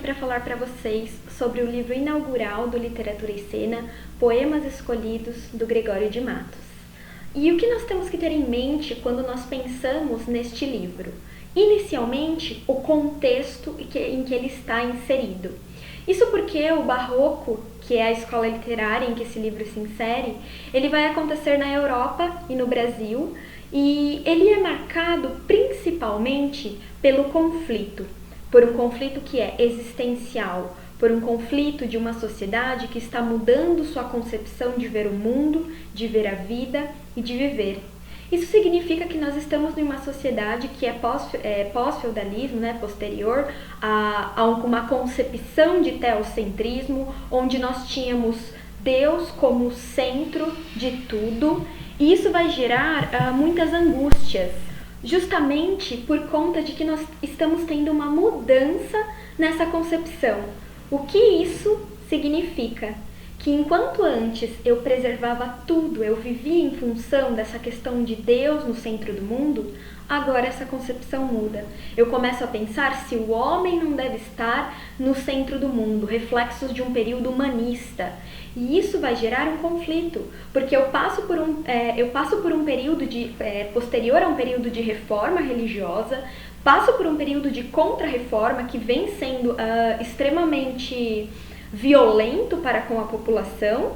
para falar para vocês sobre o livro inaugural do Literatura e Cena, Poemas Escolhidos, do Gregório de Matos. E o que nós temos que ter em mente quando nós pensamos neste livro? Inicialmente, o contexto em que ele está inserido. Isso porque o Barroco, que é a escola literária em que esse livro se insere, ele vai acontecer na Europa e no Brasil, e ele é marcado principalmente pelo conflito, por um conflito que é existencial, por um conflito de uma sociedade que está mudando sua concepção de ver o mundo, de ver a vida e de viver. Isso significa que nós estamos em uma sociedade que é pós-feudalismo, posterior a uma concepção de teocentrismo, onde nós tínhamos Deus como centro de tudo, e isso vai gerar muitas angústias, justamente por conta de que nós estamos tendo uma mudança nessa concepção. O que isso significa? Que enquanto antes eu preservava tudo, eu vivia em função dessa questão de Deus no centro do mundo, agora essa concepção muda. Eu começo a pensar se o homem não deve estar no centro do mundo, reflexos de um período humanista. E isso vai gerar um conflito, porque eu passo por um período posterior a um período de reforma religiosa, passo por um período de contra-reforma que vem sendo extremamente violento para com a população,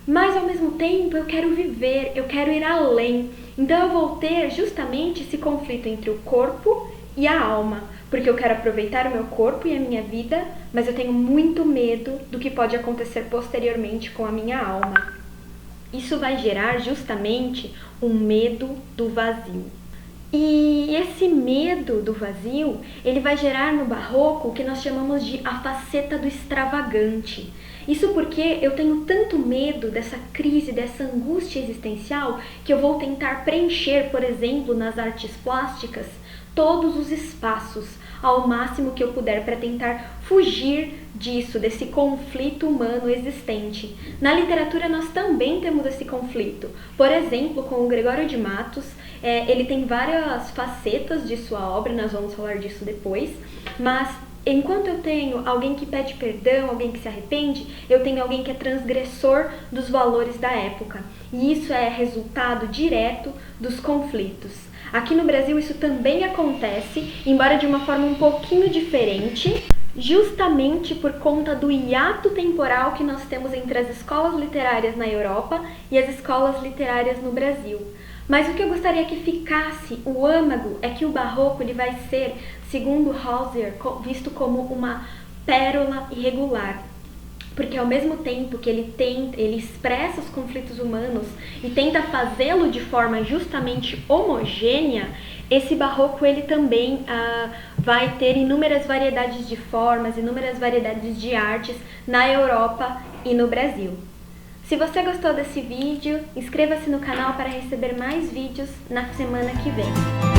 mas ao mesmo tempo eu quero viver, eu quero ir além. Então eu vou ter justamente esse conflito entre o corpo e a alma, porque eu quero aproveitar o meu corpo e a minha vida, mas eu tenho muito medo do que pode acontecer posteriormente com a minha alma. Isso vai gerar justamente um medo do vazio. E esse medo do vazio, ele vai gerar no Barroco o que nós chamamos de a faceta do extravagante. Isso porque eu tenho tanto medo dessa crise, dessa angústia existencial, que eu vou tentar preencher, por exemplo, nas artes plásticas, todos os espaços, ao máximo que eu puder, para tentar fugir disso, desse conflito humano existente. Na literatura nós também temos esse conflito. Por exemplo, com o Gregório de Matos, ele tem várias facetas de sua obra, nós vamos falar disso depois, mas enquanto eu tenho alguém que pede perdão, alguém que se arrepende, eu tenho alguém que é transgressor dos valores da época. E isso é resultado direto dos conflitos. Aqui no Brasil isso também acontece, embora de uma forma um pouquinho diferente, justamente por conta do hiato temporal que nós temos entre as escolas literárias na Europa e as escolas literárias no Brasil. Mas o que eu gostaria que ficasse, o âmago, é que o Barroco ele vai ser, segundo Husserl, visto como uma pérola irregular. Porque ao mesmo tempo que ele expressa os conflitos humanos e tenta fazê-lo de forma justamente homogênea, esse Barroco ele também vai ter inúmeras variedades de formas, inúmeras variedades de artes na Europa e no Brasil. Se você gostou desse vídeo, inscreva-se no canal para receber mais vídeos na semana que vem.